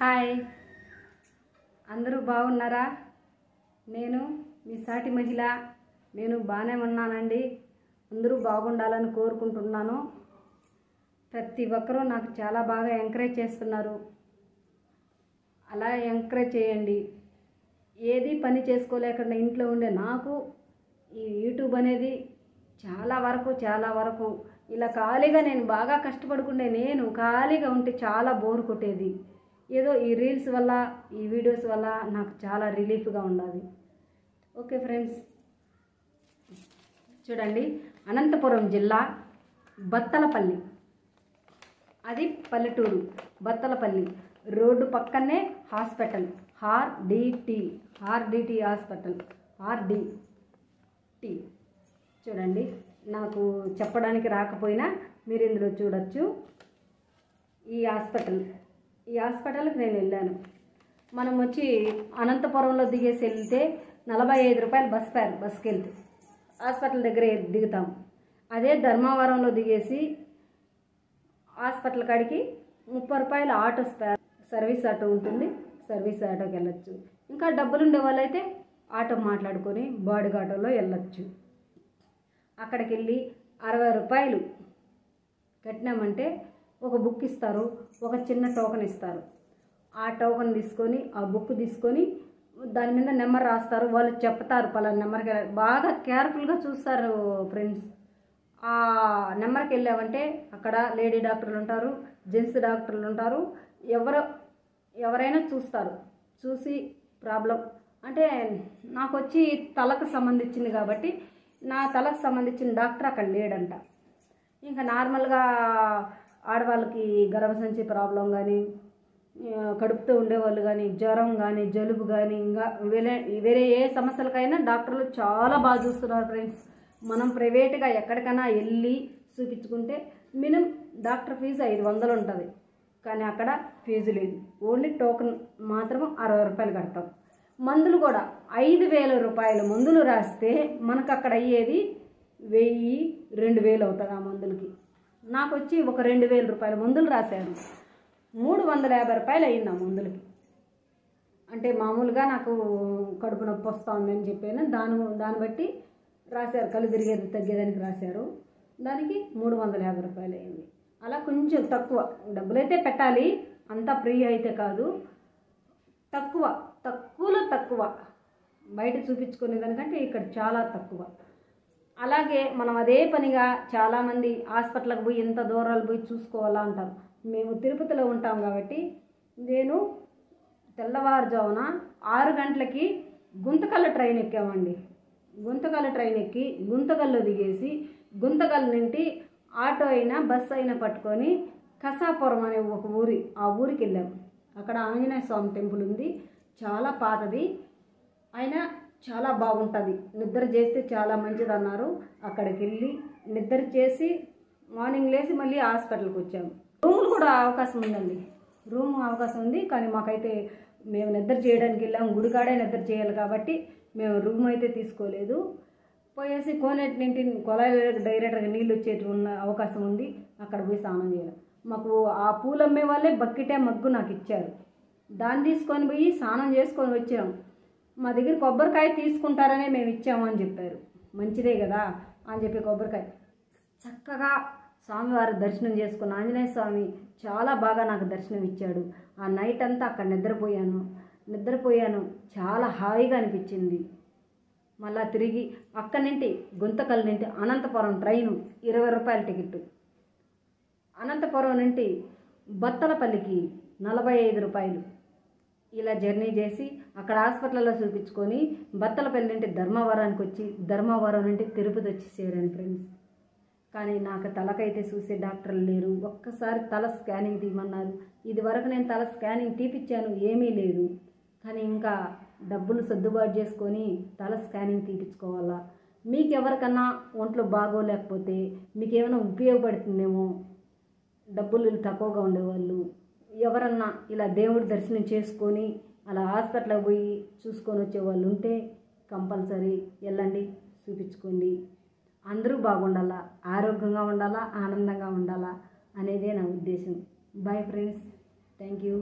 Hi, అందరూ బాగున్నారా? నేను మీ సాటి మహిళ. నేను బాగానే ఉన్నానండి. అందరూ బాగుండాలని కోరుకుంటున్నాను. ప్రతి ఒక్కరూ నాకు చాలా బాగా ఎంకరేజ్ చేస్తున్నారు. అలా ఎంకరేజ్ చేయండి. ఏది పని చేసుకోలేకుండా ఇంట్లో ఉండే నాకు ఈ యూట్యూబ్ అనేది చాలా వరకు ఇలా ఖాళీగా నేను బాగా కష్టపడుకుంటే నేను ఖాళీగా ఉంటే చాలా బోర్ కొట్టేది. ఏదో ఈ రీల్స్ వల్ల ఈ వీడియోస్ వల్ల నాకు చాలా రిలీఫ్గా ఉండాలి. ఓకే ఫ్రెండ్స్, చూడండి, అనంతపురం జిల్లా బత్తలపల్లి, అది పల్లెటూరు. బత్తలపల్లి రోడ్డు పక్కనే హాస్పిటల్, ఆర్డిటి హాస్పిటల్, ఆర్డిటి. చూడండి, నాకు చెప్పడానికి రాకపోయినా మీరు ఇందులో చూడొచ్చు. ఈ హాస్పిటల్కి నేను వెళ్ళాను. మనం వచ్చి అనంతపురంలో దిగేసి వెళ్తే 45 రూపాయలు బస్ ఫేర్. బస్కి వెళ్తే హాస్పిటల్ దగ్గర దిగుతాం. అదే ధర్మవరంలో దిగేసి హాస్పిటల్ కాడికి 30 రూపాయలు ఆటో స్పేర్, సర్వీస్ ఆటో ఉంటుంది. సర్వీస్ ఆటోకి వెళ్ళొచ్చు. ఇంకా డబ్బులు ఉండే వాళ్ళైతే ఆటో మాట్లాడుకొని బాడుగ ఆటోలో వెళ్ళొచ్చు. అక్కడికి వెళ్ళి 60 రూపాయలు కట్టినామంటే ఒక బుక్ ఇస్తారు, ఒక చిన్న టోకెన్ ఇస్తారు. ఆ టోకెన్ తీసుకొని ఆ బుక్ తీసుకొని దాని మీద నెంబర్ రాస్తారు. వాళ్ళు చెప్తారు పలానా నెంబర్కి. బాగా కేర్ఫుల్గా చూస్తారు ఫ్రెండ్స్. ఆ నెంబర్కి వెళ్ళామంటే అక్కడ లేడీ డాక్టర్లు ఉంటారు, జెంట్స్ డాక్టర్లు ఉంటారు. ఎవరైనా చూస్తారు. చూసి ప్రాబ్లం అంటే నాకు వచ్చి తలకు సంబంధించింది కాబట్టి నా తలకు సంబంధించిన డాక్టర్ అక్కడ లేడంట. ఇంకా నార్మల్గా ఆడవాళ్ళకి గర్భసంచి ప్రాబ్లం కానీ, కడుపుతో ఉండేవాళ్ళు కానీ, జ్వరం కానీ, జలుబు కానీ, ఇంకా వేరే ఏ సమస్యలకైనా డాక్టర్లు చాలా బాగా చూస్తున్నారు ఫ్రెండ్స్. మనం ప్రైవేట్గా ఎక్కడికైనా వెళ్ళి చూపించుకుంటే మినిమం డాక్టర్ ఫీజు 500 ఉంటుంది. కానీ అక్కడ ఫీజు లేదు. ఓన్లీ టోకెన్ మాత్రం 60 రూపాయలు కడతాం. మందులు కూడా 5,000 రూపాయల మందులు రాస్తే మనకు అక్కడ అయ్యేది 1,000-2,000 అవుతుంది. ఆ మందులకి నాకు వచ్చి ఒక 2,000 రూపాయల మందులు రాశారు. 350 రూపాయలు అయ్యింది ఆ మందులకి. అంటే మామూలుగా నాకు కడుపు నొప్పి వస్తుందని చెప్పాను. దాన్ని బట్టి రాశారు. కళ్ళు తిరిగేది తగ్గేదానికి రాశారు. దానికి 350 రూపాయలు అయింది. అలా కొంచెం తక్కువ డబ్బులైతే పెట్టాలి, అంతా ఫ్రీ అయితే కాదు. తక్కువ బయట చూపించుకునే దానికంటే ఇక్కడ చాలా తక్కువ. అలాగే మనం అదే పనిగా చాలామంది హాస్పిటల్కి పోయి ఎంత దూరాలు పోయి చూసుకోవాలా అంటారు. మేము తిరుపతిలో ఉంటాం కాబట్టి నేను తెల్లవారుజామున 6 గంటలకి గుంతకల్ ట్రైన్ ఎక్కామండి. గుంతకల్ ట్రైన్ ఎక్కి గుంతకల్లో దిగేసి గుంతకల్ నుండి ఆటో అయినా బస్సు అయినా పట్టుకొని కసాపురం అనే ఒక ఆ ఊరికి వెళ్ళాము. అక్కడ ఆంజనేయ స్వామి టెంపుల్ ఉంది. చాలా పాతది అయినా చాలా బాగుంటుంది. నిద్ర చేస్తే చాలా మంచిది అన్నారు. అక్కడికి వెళ్ళి నిద్ర చేసి మార్నింగ్ లేచి మళ్ళీ హాస్పిటల్కి వచ్చాము. రూములు కూడా అవకాశం ఉందండి. రూమ్ అవకాశం ఉంది. కానీ మాకైతే మేము నిద్ర చేయడానికి వెళ్ళాము. గుడికాడే నిద్ర చేయాలి కాబట్టి మేము రూమ్ అయితే తీసుకోలేదు. పోయేసి కోనేటి నుండి కొలాయిలకు డైరెక్ట్గా నీళ్ళు వచ్చేటి ఉన్న అవకాశం ఉంది. అక్కడ పోయి స్నానం చేయాలి. మాకు ఆ పూలు అమ్మే వాళ్ళే బకెటే మగ్గు నాకు ఇచ్చారు. దాన్ని తీసుకొని పోయి స్నానం చేసుకొని వచ్చాము. మా దగ్గర కొబ్బరికాయ తీసుకుంటారనే మేము ఇచ్చాము అని చెప్పారు. మంచిదే కదా అని చెప్పి కొబ్బరికాయ చక్కగా స్వామివారి దర్శనం చేసుకున్న ఆంజనేయ స్వామి చాలా బాగా నాకు దర్శనం ఇచ్చాడు. ఆ నైట్ అంతా అక్కడ నిద్రపోయాను. చాలా హాయిగా అనిపించింది. మళ్ళా తిరిగి అక్కడి నుండి గుంతకల్ నుండి అనంతపురం ట్రైను 20 రూపాయల టికెట్. అనంతపురం నుండి బత్తలపల్లికి 45 రూపాయలు. ఇలా జర్నీ చేసి అక్కడ హాస్పిటల్లో చూపించుకొని బత్తలపల్లి నుండి ధర్మవరానికి వచ్చి ధర్మవరం నుండి తిరుపతి వచ్చి చేరాను ఫ్రెండ్స్. కానీ నాకు తలకైతే చూసే డాక్టర్లు లేరు. ఒక్కసారి తల స్కానింగ్ తీయమన్నారు. ఇదివరకు నేను తల స్కానింగ్ తీపిచ్చాను, ఏమీ లేదు. కానీ ఇంకా డబ్బులు సర్దుబాటు చేసుకొని తల స్కానింగ్ తీపించుకోవాలా. మీకు ఎవరికన్నా ఒంట్లో బాగోలేకపోతే మీకు ఏమైనా ఉపయోగపడుతుందేమో, డబ్బులు తక్కువగా ఉండేవాళ్ళు ఎవరన్నా ఇలా దేవుడి దర్శనం చేసుకొని అలా హాస్పిటల్కి పోయి చూసుకొని వచ్చేవాళ్ళు ఉంటే కంపల్సరీ వెళ్ళండి, చూపించుకోండి. అందరూ బాగుండాలా, ఆరోగ్యంగా ఉండాలా, ఆనందంగా ఉండాలా అనేదే నా ఉద్దేశం. Bye friends, thank you.